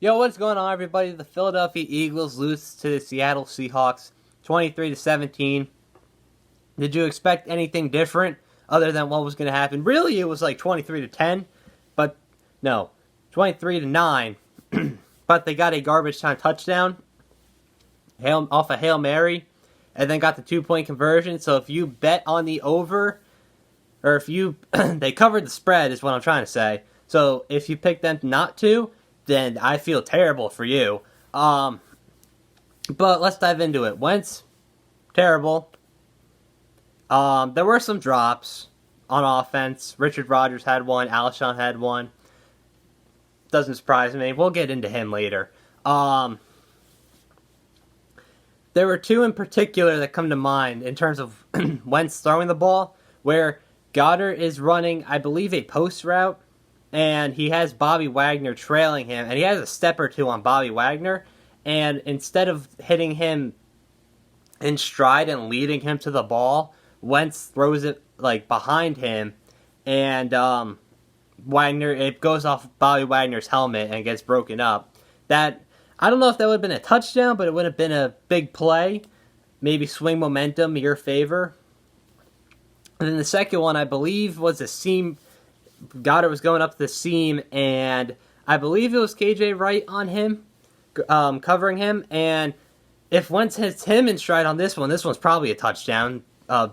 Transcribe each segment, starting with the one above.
Yo, what's going on, everybody? The Philadelphia Eagles lose to the Seattle Seahawks 23-17. Did you expect anything different other than what was going to happen? Really, it was like 23-10, but no, 23-9. But they got a garbage time touchdown off a Hail Mary and then got the 2-point conversion. So if you bet on the over, or if you they covered the spread is what I'm trying to say. So if you pick them not to, then I feel terrible for you. But let's dive into it. Wentz, terrible. There were some drops on offense. Richard Rodgers had one. Alshon had one. Doesn't surprise me. We'll get into him later. There were two in particular that come to mind in terms of Wentz throwing the ball, where Goddard is running, I believe, a post route, and he has Bobby Wagner trailing him, and he has a step or two on Bobby Wagner, and instead of hitting him in stride and leading him to the ball, Wentz throws it like behind him, and Wagner, it goes off Bobby Wagner's helmet and gets broken up. That, I don't know if that would have been a touchdown, but it would have been a big play. Maybe swing momentum in your favor. And then the second one, I believe, was a seam. Goddard was going up the seam, and I believe it was KJ Wright on him, covering him. And if Wentz hits him in stride on this one's probably a touchdown.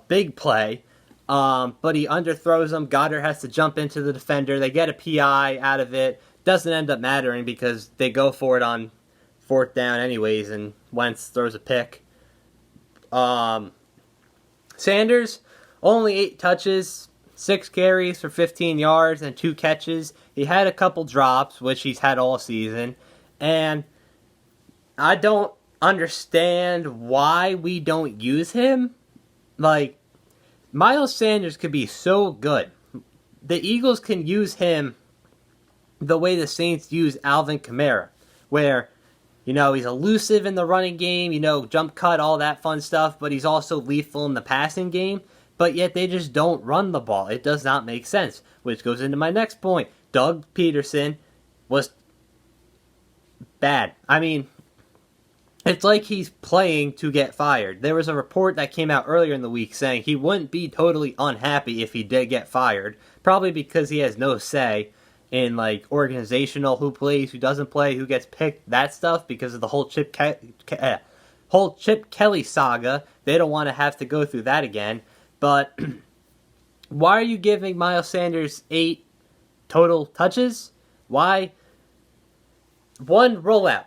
Big play. But he underthrows him. Goddard has to jump into the defender. They get a PI out of it. Doesn't end up mattering because they go for it on fourth down anyways, and Wentz throws a pick. Sanders, only 8 touches, 6 carries for 15 yards and 2 catches. He had a couple drops, which he's had all season. And I don't understand why we don't use him. Like, Miles Sanders could be so good. The Eagles can use him the way the Saints use Alvin Kamara, where, he's elusive in the running game, jump cut, all that fun stuff, but he's also lethal in the passing game. But yet they just don't run the ball. It does not make sense, which goes into my next point. Doug Peterson was bad. I mean, it's like he's playing to get fired. There was a report that came out earlier in the week saying he wouldn't be totally unhappy if he did get fired, probably because he has no say in, like, organizational, who plays, who doesn't play, who gets picked, that stuff, because of the whole Chip Kelly saga. They don't want to have to go through that again. But why are you giving Miles Sanders 8 total touches? Why? One rollout,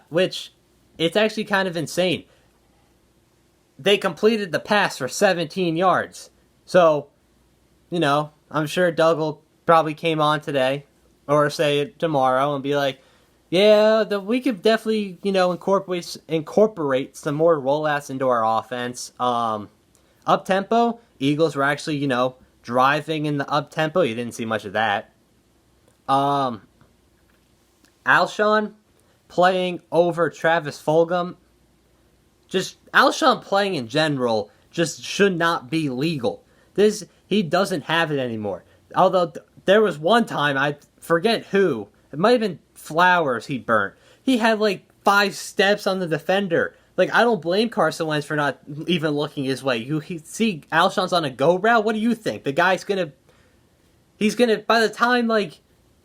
which it's actually kind of insane. They completed the pass for 17 yards. So, I'm sure Doug will probably came on today, or say it tomorrow, and be like, yeah, we could definitely, incorporate some more rollouts into our offense. Up-tempo, Eagles were actually, driving in the up-tempo. You didn't see much of that. Alshon playing over Travis Fulgham. Just, Alshon playing in general just should not be legal. He doesn't have it anymore. Although, there was one time, I forget who, it might have been Flowers he burnt. He had, 5 steps on the defender. I don't blame Carson Wentz for not even looking his way. You see Alshon's on a go route, what do you think? The guy's by the time,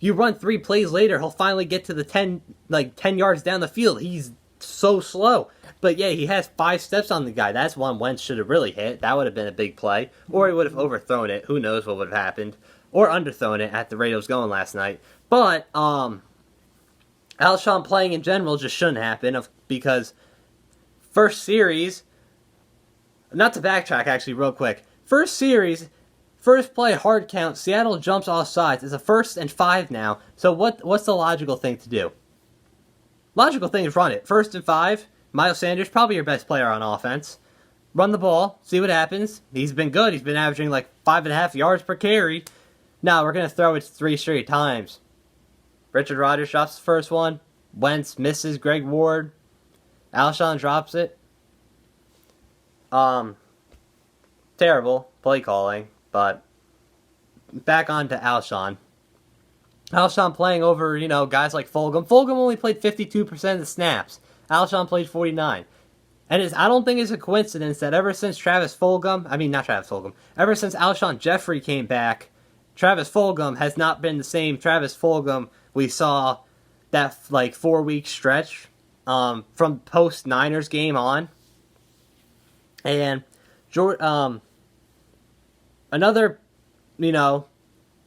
you run 3 plays later, he'll finally get to the 10 yards down the field. He's so slow. But yeah, he has 5 steps on the guy. That's one Wentz should have really hit. That would have been a big play. Or he would have overthrown it. Who knows what would have happened. Or underthrown it at the rate it was going last night. But, Alshon playing in general just shouldn't happen, because first series, not to backtrack actually real quick, first series, first play, hard count, Seattle jumps off sides. It's a 1st and 5 now. So what's the logical thing to do? Logical thing is run it. 1st and 5, Miles Sanders, probably your best player on offense. Run the ball, see what happens. He's been good. He's been averaging 5.5 yards per carry. Now we're going to throw it 3 straight times. Richard Rodgers drops the first one. Wentz misses Greg Ward. Alshon drops it. Terrible play calling, but back on to Alshon. Alshon playing over, guys like Fulgham. Fulgham only played 52% of the snaps. Alshon played 49. And I don't think it's a coincidence that ever since ever since Alshon Jeffrey came back, Travis Fulgham has not been the same Travis Fulgham we saw that 4-week stretch from post Niners game on. And another,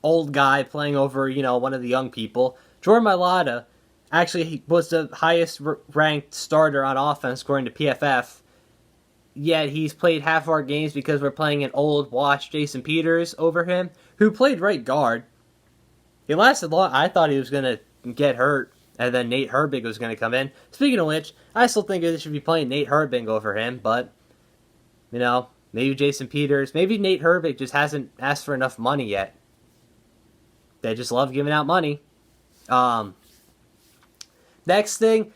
old guy playing over, one of the young people, Jordan Mailata, actually he was the highest ranked starter on offense according to PFF. Yet he's played half our games because we're playing an old washed Jason Peters over him, who played right guard. He lasted long. I thought he was going to get hurt, and then Nate Herbig was going to come in. Speaking of which, I still think they should be playing Nate Herbig over him, but, maybe Jason Peters, maybe Nate Herbig just hasn't asked for enough money yet. They just love giving out money. Next thing,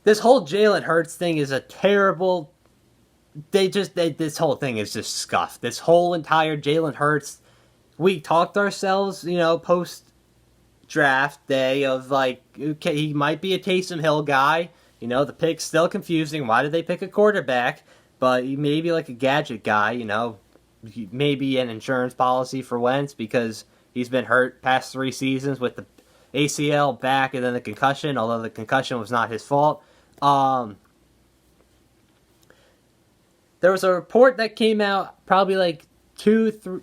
this whole Jalen Hurts thing is a terrible... this whole thing is just scuffed. This whole entire Jalen Hurts... We talked ourselves, post-draft day of, okay, he might be a Taysom Hill guy. The pick's still confusing. Why did they pick a quarterback? But he may be like a gadget guy, maybe an insurance policy for Wentz because he's been hurt past 3 seasons with the ACL, back, and then the concussion, although the concussion was not his fault. There was a report that came out probably 2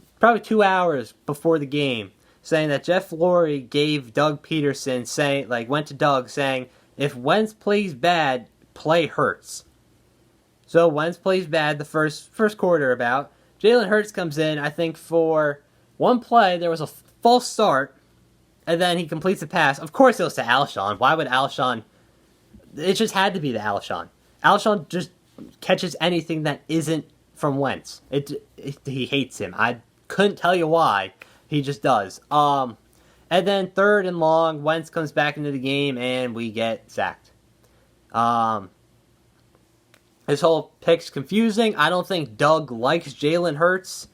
hours before the game saying that Jeff Lurie gave Doug Peterson went to Doug saying, if Wentz plays bad, play Hurts. So Wentz plays bad the first quarter about. Jalen Hurts comes in, I think for one play, there was a false start, and then he completes a pass. Of course it was to Alshon. Why would Alshon... It just had to be to Alshon. Alshon just catches anything that isn't from Wentz. He hates him. I couldn't tell you why. He just does. And then 3rd and long, Wentz comes back into the game, and we get sacked. This whole pick's confusing. I don't think Doug likes Jalen Hurts.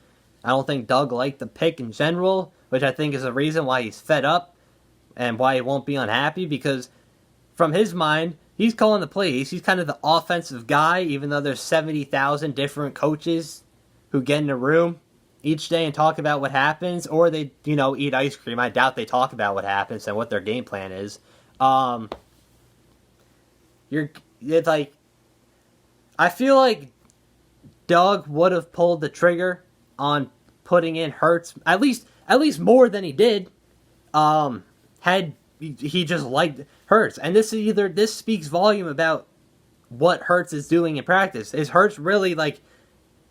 I don't think Doug liked the pick in general, which I think is a reason why he's fed up and why he won't be unhappy, because from his mind, he's calling the plays. He's kind of the offensive guy, even though there's 70,000 different coaches who get in a room each day and talk about what happens, or they, eat ice cream. I doubt they talk about what happens and what their game plan is. I feel like Doug would have pulled the trigger on putting in Hurts, at least more than he did, had he just liked Hurts. And this speaks volume about what Hurts is doing in practice. Is Hurts really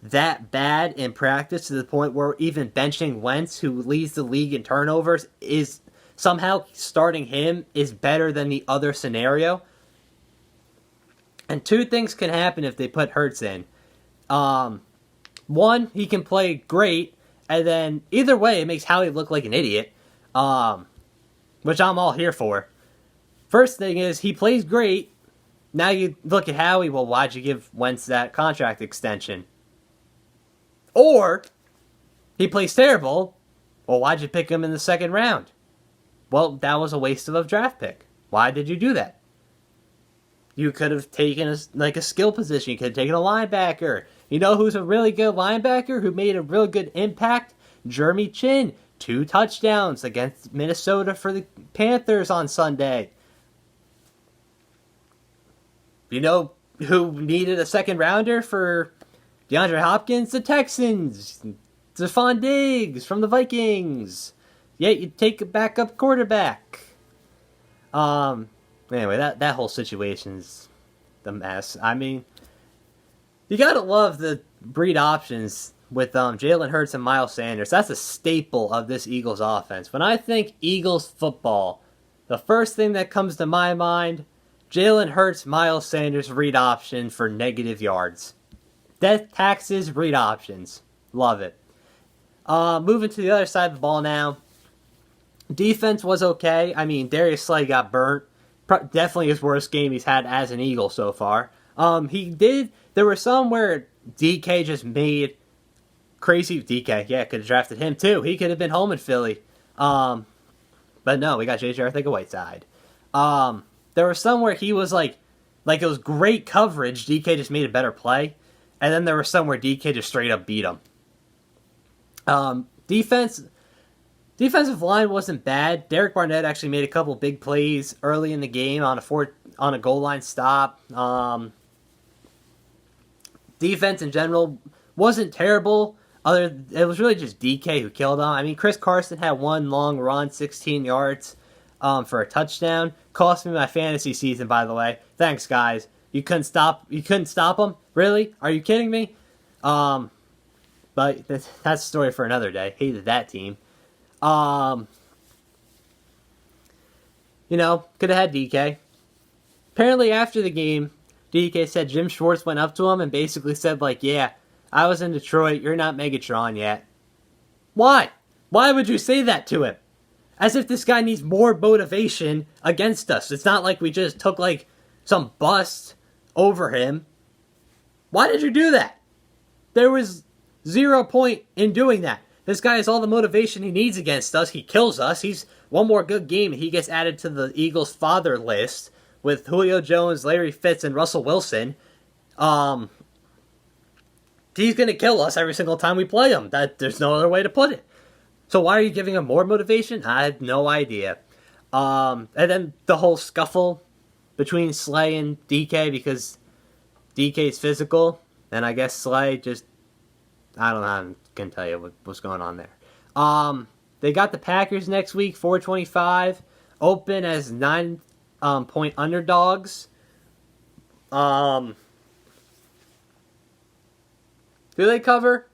that bad in practice to the point where even benching Wentz, who leads the league in turnovers, is somehow starting him is better than the other scenario? And 2 things can happen if they put Hurts in. One, he can play great, and then either way, it makes Howie look like an idiot, which I'm all here for. First thing is, he plays great. Now you look at Howie, well, why'd you give Wentz that contract extension? Or, he plays terrible, well, why'd you pick him in the 2nd round? Well, that was a waste of a draft pick. Why did you do that? You could have taken a skill position. You could have taken a linebacker. You know who's a really good linebacker who made a real good impact? Jeremy Chin. 2 touchdowns against Minnesota for the Panthers on Sunday. You know who needed a 2nd rounder for DeAndre Hopkins? The Texans. Stephon Diggs from the Vikings. Yeah, you take a backup quarterback. Anyway, that whole situation's the mess. I mean, you gotta love the breed options with Jalen Hurts and Miles Sanders. That's a staple of this Eagles offense. When I think Eagles football, the first thing that comes to my mind, Jalen Hurts, Miles Sanders read option for negative yards. Death taxes, read options. Love it. Moving to the other side of the ball now. Defense was okay. I mean, Darius Slay got burnt. Definitely his worst game he's had as an Eagle so far. There were some where DK just made crazy. DK, yeah, could have drafted him too. He could have been home in Philly. But But no, we got J.J. Arthur-Whiteside. There was some where he was like it was great coverage. DK just made a better play. And then there was some where DK just straight up beat him. Defensive line wasn't bad. Derek Barnett actually made a couple big plays early in the game on a goal line stop. Defense in general wasn't terrible. It was really just DK who killed him. I mean, Chris Carson had one long run, 16 yards for a touchdown. Cost me my fantasy season, by the way. Thanks, guys. You couldn't stop him? Really? Are you kidding me? But that's a story for another day. Hated that team. Could have had DK. Apparently after the game, DK said Jim Schwartz went up to him and basically said, yeah, I was in Detroit, you're not Megatron yet. Why? Why would you say that to him? As if this guy needs more motivation against us. It's not like we just took, some bust over him. Why did you do that? There was 0 point in doing that. This guy has all the motivation he needs against us. He kills us. He's one more good game and he gets added to the Eagles' father list with Julio Jones, Larry Fitz, and Russell Wilson. He's going to kill us every single time we play him. There's no other way to put it. So why are you giving him more motivation? I have no idea. And then the whole scuffle between Slay and DK because DK's physical. And I guess Slay just... I don't know. I can tell you what's going on there. They got the Packers next week, 425. Open as 9-point underdogs. Do they cover?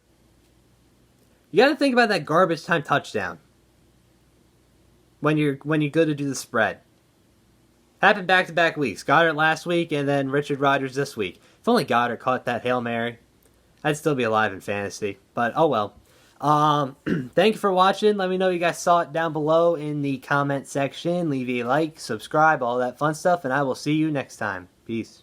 You got to think about that garbage time touchdown when you go to do the spread. Happened back-to-back weeks. Goddard last week and then Richard Rodgers this week. If only Goddard caught that Hail Mary, I'd still be alive in fantasy. But oh well. Thank you for watching. Let me know you guys saw it down below in the comment section. Leave a like, subscribe, all that fun stuff, and I will see you next time. Peace.